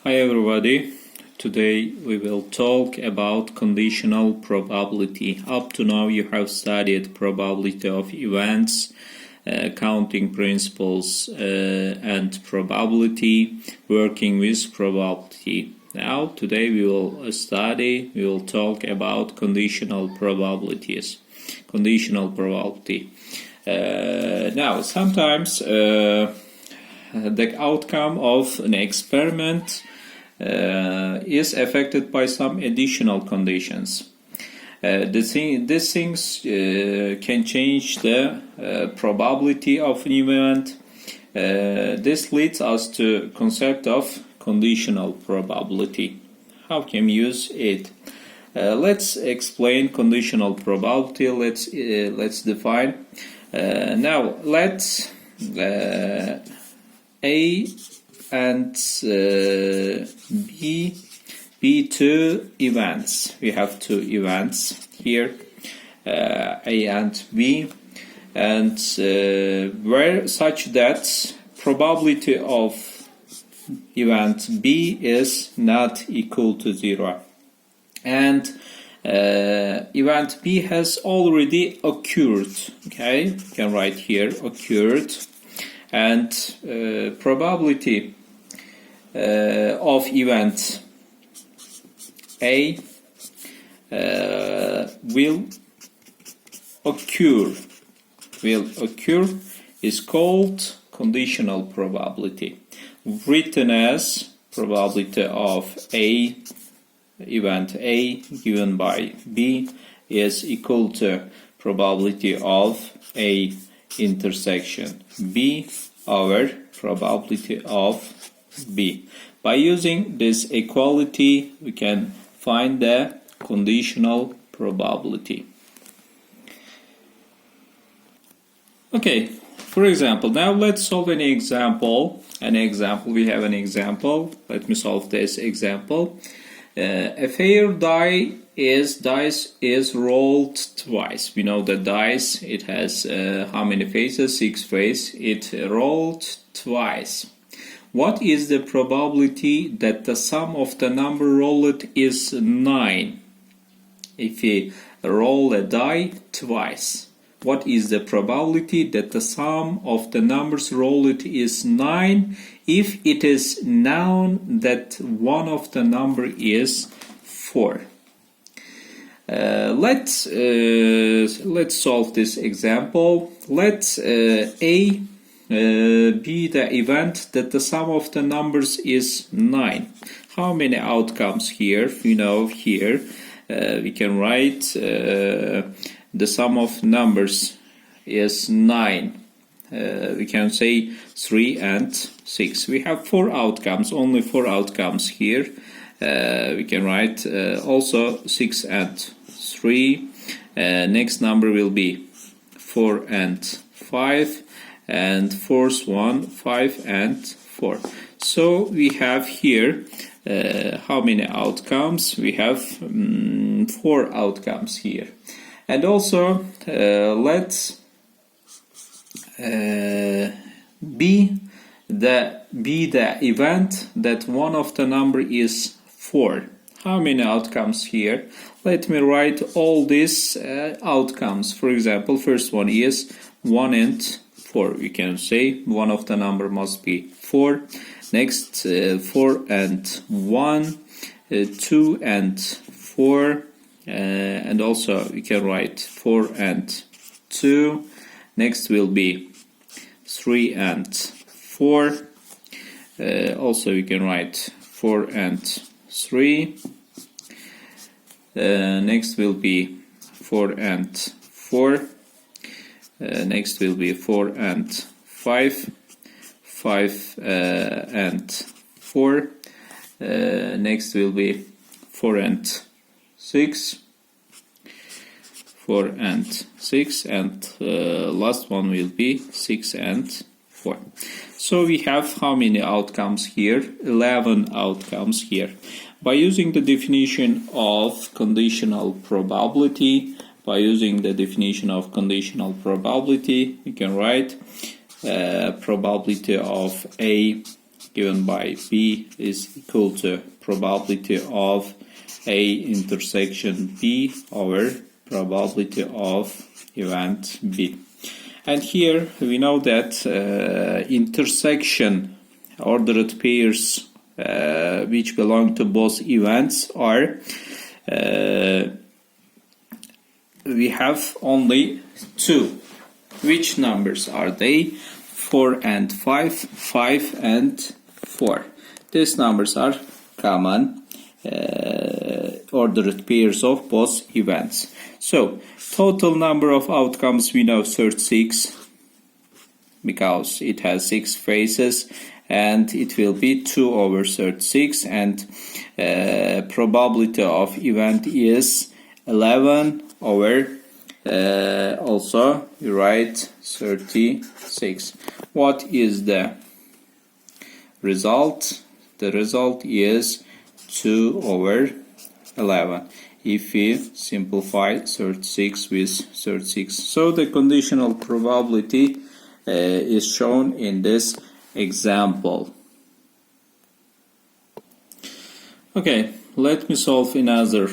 Hi everybody, today we will talk about conditional probability. Up to now you have studied probability of events, counting principles and probability, working with probability. Now today we will talk about conditional probabilities. Conditional probability. Now sometimes the outcome of an experiment is affected by some additional conditions. These things can change the probability of an event. This leads us to concept of conditional probability. How can we use it? Let's explain conditional probability. Let's define. Now let's A and B be two events. We have two events here, A and B, and where such that probability of event B is not equal to 0, and event B has already occurred. Okay, you can write here occurred, and probability of event A will occur is called conditional probability, written as probability of A, event A given by B is equal to probability of A intersection B over probability of B. By using this equality, we can find the conditional probability. Okay, for example, now let's solve an example. We have an example. Let me solve this example. A fair dice is rolled twice. We know the dice, it has how many faces? 6 faces. It rolled twice. What is the probability that the sum of the number rolled is 9? If we roll a die twice, what is the probability that the sum of the numbers rolled is 9 if it is known that one of the number is 4? Let's solve this example. Let's A be the event that the sum of the numbers is 9. How many outcomes here? We know here we can write the sum of numbers is 9. We can say 3 and 6. We have 4 outcomes, only 4 outcomes here. We can write also 6 and 3. Next number will be 4 and 5. And fourth one 5 and 4. So we have here how many outcomes? We have 4 outcomes here. And also let's be the event that one of the number is 4. How many outcomes here? Let me write all these outcomes. For example, first one is 1 and 4. We can say one of the number must be 4. Next 4 and 1, 2 and 4, and also we can write 4 and 2. Next will be 3 and 4. Also we can write 4 and 3. Next will be 4 and 4. Next will be 4 and 5, 5 and 4. Next will be 4 and 6, 4 and 6, and last one will be 6 and 4. So we have how many outcomes here? 11 outcomes here. By using the definition of conditional probability, we can write probability of A given by B is equal to probability of A intersection B over probability of event B. And here we know that intersection ordered pairs which belong to both events are we have only two. Which numbers are they? 4 and 5, 5 and 4. These numbers are common ordered pairs of both events. So total number of outcomes we know 36 because it has 6 faces, and it will be 2 over 36, and probability of event is 11 over also we write 36. What is the result? The result is 2 over 11 if we simplify 36 with 36. So the conditional probability is shown in this example. Okay, let me solve another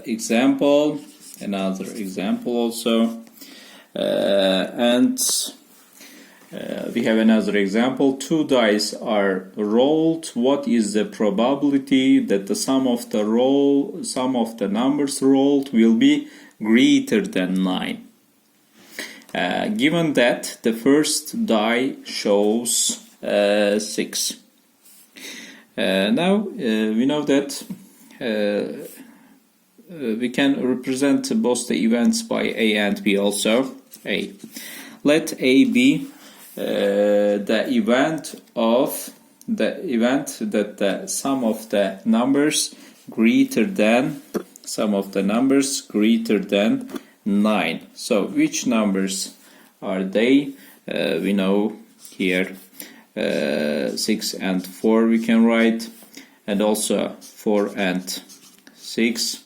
example also, and we have another example. 2 dice are rolled. What is the probability that the sum of the numbers rolled will be greater than 9? Given that the first die shows 6. Now we know that we can represent both the events by A and B also. A. Let A be the event that the sum of the numbers greater than 9. So which numbers are they? We know here 6 and 4 we can write, and also 4 and 6.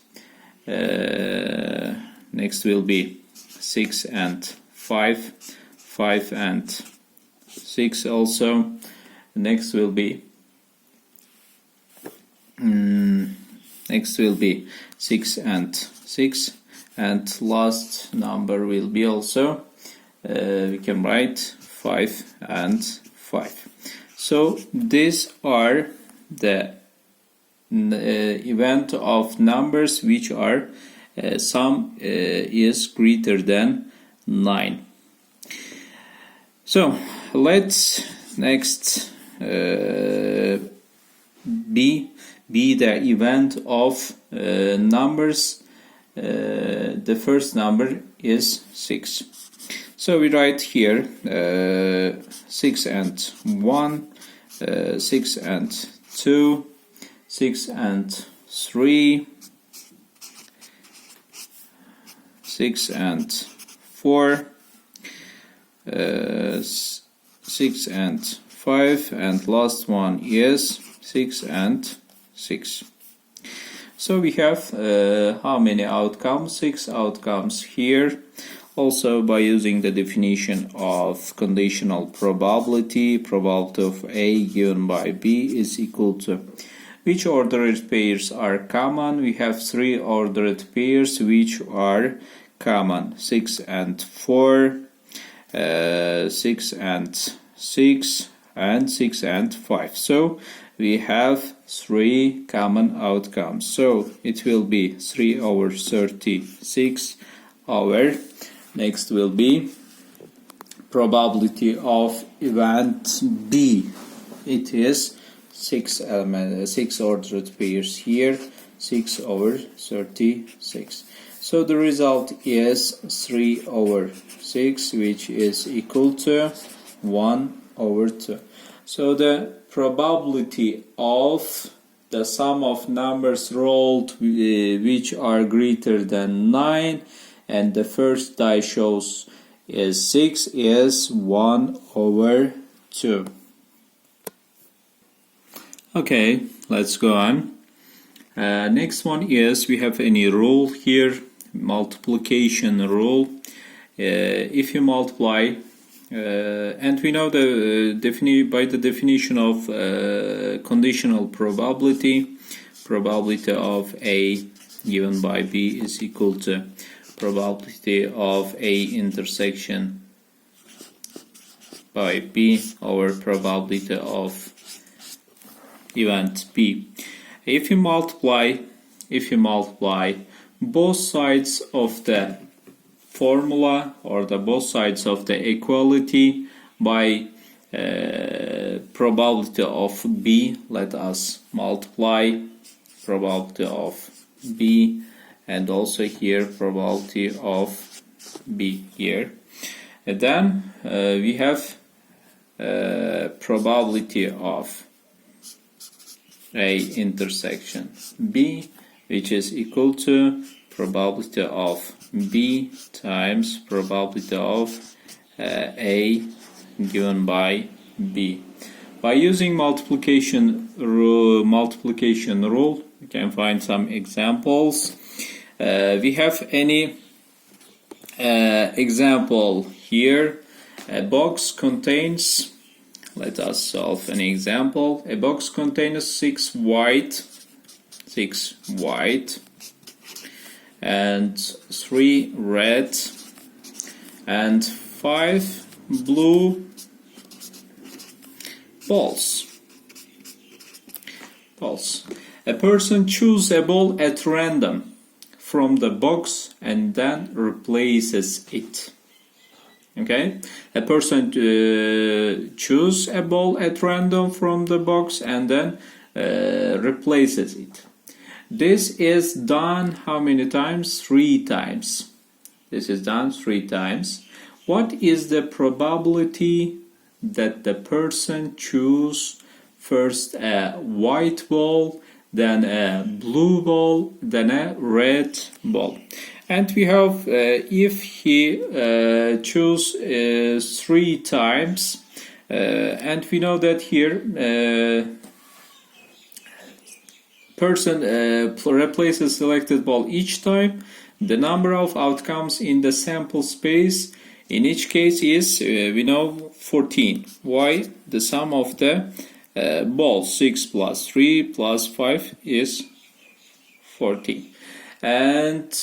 Next will be 6 and 5, 5 and 6 also. Next will be 6 and 6, and last number will be also we can write 5 and 5. So these are the event of numbers which are sum is greater than 9. So let's next be the event of numbers. The first number is 6. So we write here 6 and 1, 6 and 2, 6 and 3, 6 and 4, 6 and 5, and last one is 6 and 6. So we have how many outcomes? 6 outcomes here. Also, by using the definition of conditional probability, probability of A given by B is equal to which ordered pairs are common. We have 3 ordered pairs which are common: 6 and 4, 6 and 6, and 6 and 5. So we have 3 common outcomes. So it will be 3 over 36 over. Next will be probability of event B. It is 6 ordered pairs here, 6 over 36. So the result is 3 over 6, which is equal to 1 over 2. So the probability of the sum of numbers rolled which are greater than 9, and the first die shows is 6, is 1 over 2. Okay, let's go on. Next one is we have any rule here, multiplication rule. If you multiply and we know the by the definition of conditional probability of A given by B is equal to probability of A intersection by B over probability of event B. If you multiply both sides of the formula or the both sides of the equality by probability of B, let us multiply probability of B and also here probability of B here, and then we have probability of A intersection B, which is equal to probability of B times probability of A given by B. By using multiplication rule, we can find some examples. We have any example here. A box contains, let us solve an example. A box contains 6 white and 3 red and 5 blue balls. A person chooses a ball at random from the box and then replaces it. Okay, a person chooses a ball at random from the box and then replaces it. This is done how many times? 3 times. This is done 3 times. What is the probability that the person chooses first a white ball, then a blue ball, then a red ball? And we have if he chooses 3 times, and we know that here person replaces selected ball each time, the number of outcomes in the sample space in each case is we know 14. Why? The sum of the balls 6 plus 3 plus 5 is 14. And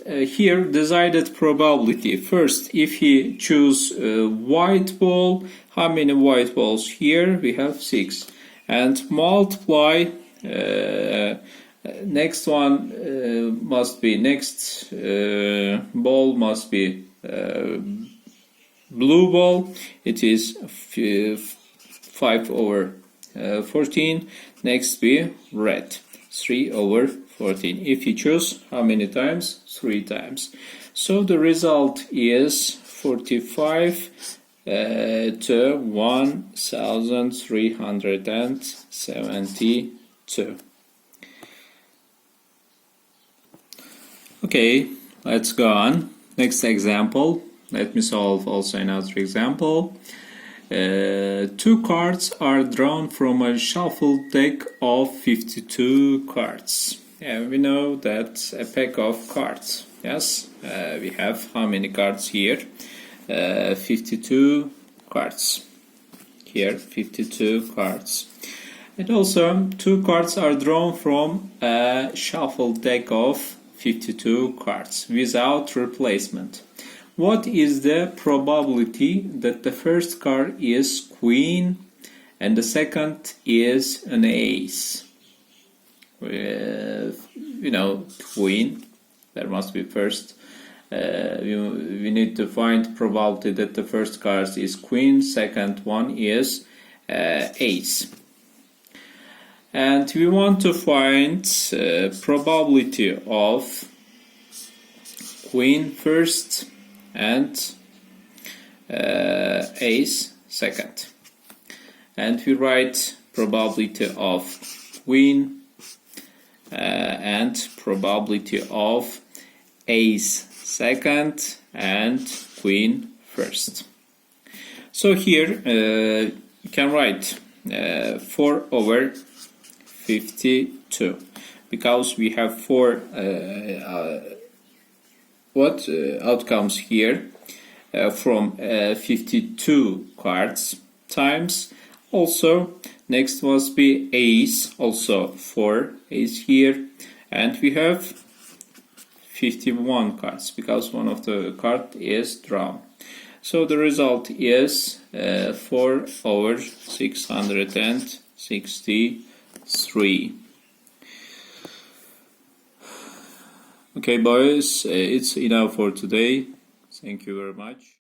here decided probability. First, if he choose white ball, how many white balls? Here we have 6, and multiply. Next one must be next ball must be blue ball. It is 5 over 14. Next be red. 3 over 14. If you choose how many times? 3 times. So the result is 45 to 1372. Okay, let's go on. Next example. Let me solve also another example. 2 cards are drawn from a shuffled deck of 52 cards. We know that's a pack of cards. Yes, we have how many cards here? 52 cards. Here, 52 cards. And also, 2 cards are drawn from a shuffled deck of 52 cards without replacement. What is the probability that the first card is queen and the second is an ace? You know, queen, there must be first. We need to find probability that the first card is queen, second one is ace. And we want to find probability of queen first and ace second. And we write probability of queen and probability of ace second and queen first. So here you can write 4 over 52 because we have 4 outcomes here. from 52 cards times. Also, next must be ace, also 4 ace here, and we have 51 cards because one of the card is drawn. So the result is 4 over 663. Okay, boys, it's enough for today. Thank you very much.